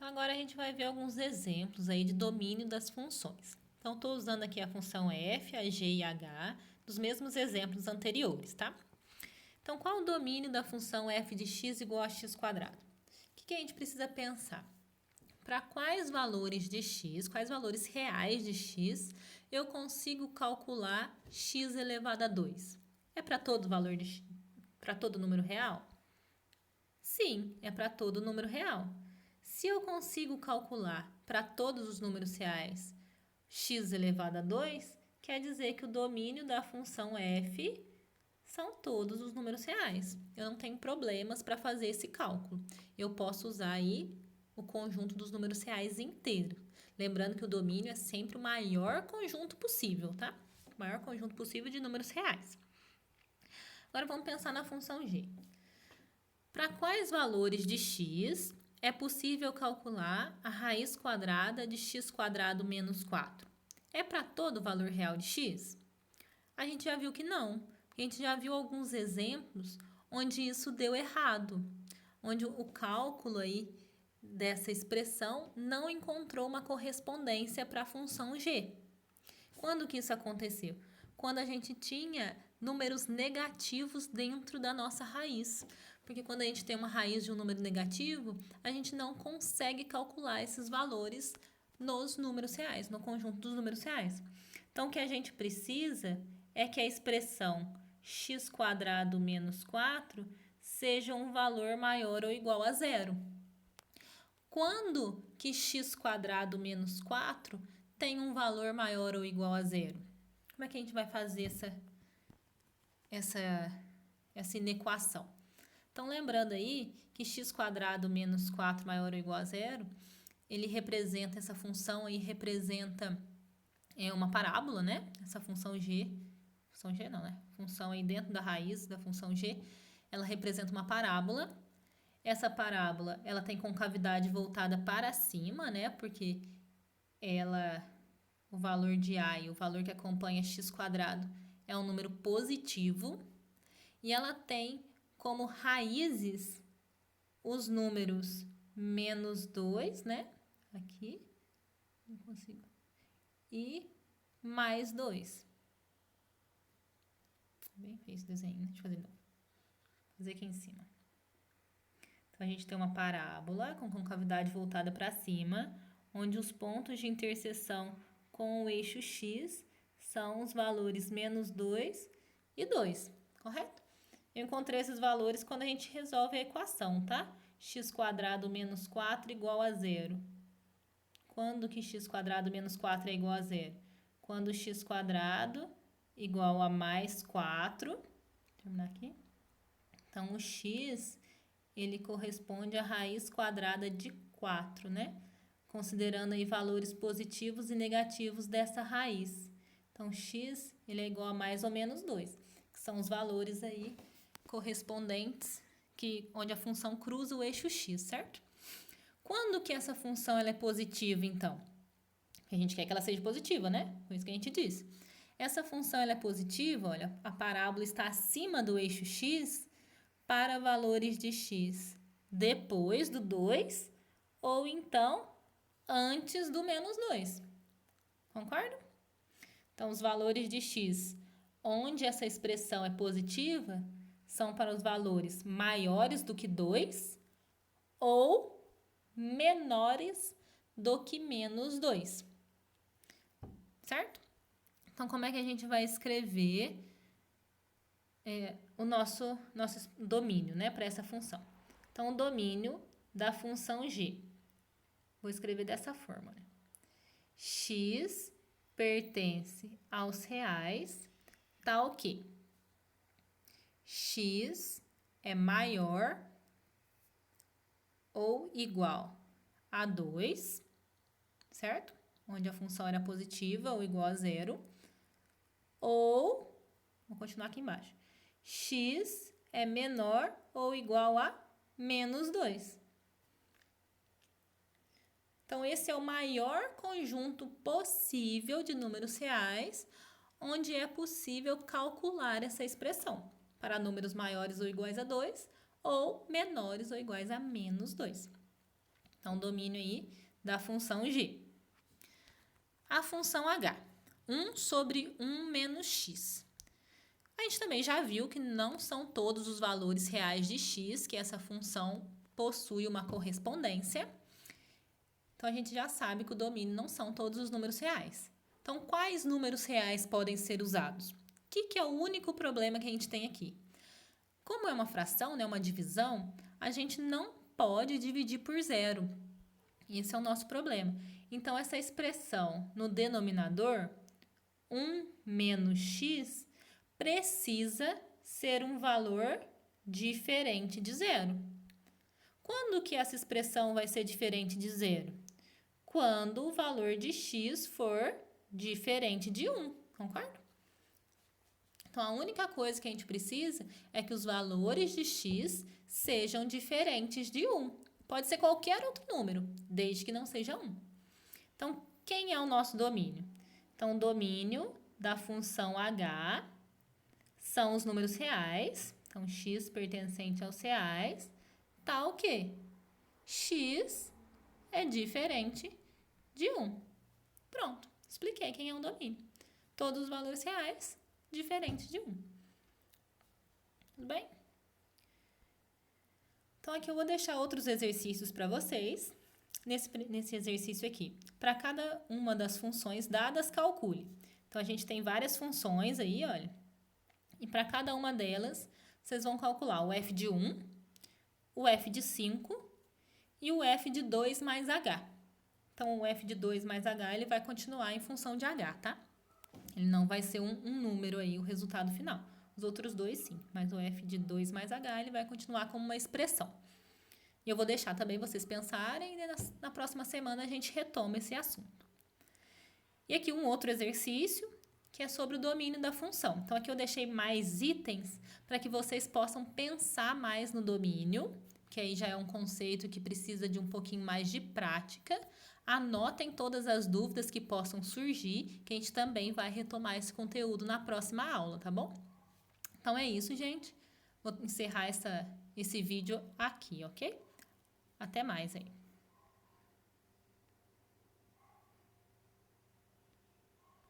Então, agora a gente vai ver alguns exemplos aí de domínio das funções. Então, estou usando aqui a função f, a g e a h, dos mesmos exemplos anteriores, tá? Então, qual o domínio da função f de x igual a x quadrado? O que a gente precisa pensar? Para quais valores de x, quais valores reais de x, eu consigo calcular x elevado a 2? É para todo valor para todo número real? Sim, é para todo número real. Se eu consigo calcular para todos os números reais x elevado a 2, quer dizer que o domínio da função f são todos os números reais. Eu não tenho problemas para fazer esse cálculo. Eu posso usar aí o conjunto dos números reais inteiro. Lembrando que o domínio é sempre o maior conjunto possível, tá? O maior conjunto possível de números reais. Agora vamos pensar na função g. Para quais valores de x é possível calcular a raiz quadrada de x quadrado menos 4? É para todo valor real de x? A gente já viu que não. A gente já viu alguns exemplos onde isso deu errado, onde o cálculo aí dessa expressão não encontrou uma correspondência para a função g. Quando que isso aconteceu? Quando a gente tinha números negativos dentro da nossa raiz. Porque quando a gente tem uma raiz de um número negativo, a gente não consegue calcular esses valores nos números reais, no conjunto dos números reais. Então, o que a gente precisa é que a expressão x quadrado menos 4 seja um valor maior ou igual a zero. Quando que x quadrado menos 4 tem um valor maior ou igual a zero? Como é que a gente vai fazer essa inequação? Então, lembrando aí que x quadrado menos 4 maior ou igual a zero, ele representa, essa função aí representa uma parábola, né? Essa função g não, né? Função aí dentro da raiz da função g, ela representa uma parábola. Essa parábola, ela tem concavidade voltada para cima, né? Porque o valor de a e o valor que acompanha x quadrado é um número positivo. E ela tem como raízes os números menos 2, né? Aqui, não consigo. E mais 2. Bem feio esse desenho, né? Deixa eu fazer de novo. Vou fazer aqui em cima. Então, a gente tem uma parábola com concavidade voltada para cima, onde os pontos de interseção com o eixo x são os valores menos 2 e 2, correto? Eu encontrei esses valores quando a gente resolve a equação, tá? X quadrado menos 4 igual a zero. Quando que x quadrado menos 4 é igual a zero? Quando x quadrado igual a mais 4. Vou terminar aqui. Então, o x, ele corresponde à raiz quadrada de 4, né? Considerando aí valores positivos e negativos dessa raiz. Então, x, ele é igual a mais ou menos 2, que são os valores aí correspondentes onde a função cruza o eixo x, certo? Quando que essa função ela é positiva, então? A gente quer que ela seja positiva, né? Foi isso que a gente disse. Essa função ela é positiva, olha, a parábola está acima do eixo x para valores de x depois do 2 ou então antes do menos 2. Concorda? Então, os valores de x onde essa expressão é positiva são para os valores maiores do que 2 ou menores do que menos 2. Certo? Então, como é que a gente vai escrever o nosso domínio, né, para essa função? Então, o domínio da função g. Vou escrever dessa forma. Né? X pertence aos reais, tal que x é maior ou igual a 2, certo? Onde a função era positiva ou igual a zero. Ou, vou continuar aqui embaixo, x é menor ou igual a menos 2. Então, esse é o maior conjunto possível de números reais, onde é possível calcular essa expressão para números maiores ou iguais a 2 ou menores ou iguais a menos 2. Então, domínio aí da função g. A função h, 1 sobre 1 menos x. A gente também já viu que não são todos os valores reais de x que essa função possui uma correspondência. Então, a gente já sabe que o domínio não são todos os números reais. Então, quais números reais podem ser usados? O que é o único problema que a gente tem aqui? Como é uma fração, né, uma divisão, a gente não pode dividir por zero. Esse é o nosso problema. Então, essa expressão no denominador, 1 menos x, precisa ser um valor diferente de zero. Quando que essa expressão vai ser diferente de zero? Quando o valor de x for diferente de 1, concorda? Então, a única coisa que a gente precisa é que os valores de x sejam diferentes de 1. Pode ser qualquer outro número, desde que não seja 1. Então, quem é o nosso domínio? Então, o domínio da função h são os números reais. Então, x pertencente aos reais, tá o quê? X é diferente de 1. Pronto, expliquei quem é o domínio. Todos os valores reais diferentes de 1. Tudo bem? Então, aqui eu vou deixar outros exercícios para vocês. Nesse exercício aqui, para cada uma das funções dadas, calcule. Então, a gente tem várias funções aí, olha. E para cada uma delas, vocês vão calcular o f de 1, o f de 5 e o f de 2 mais h. Então, o f de 2 mais h, ele vai continuar em função de h, tá? Ele não vai ser um número aí, o resultado final. Os outros dois, sim. Mas o f de 2 mais h, ele vai continuar como uma expressão. E eu vou deixar também vocês pensarem e na próxima semana a gente retoma esse assunto. E aqui um outro exercício, que é sobre o domínio da função. Então, aqui eu deixei mais itens para que vocês possam pensar mais no domínio, que aí já é um conceito que precisa de um pouquinho mais de prática. Anotem todas as dúvidas que possam surgir, que a gente também vai retomar esse conteúdo na próxima aula, tá bom? Então, é isso, gente. Vou encerrar esse vídeo aqui, ok? Até mais aí.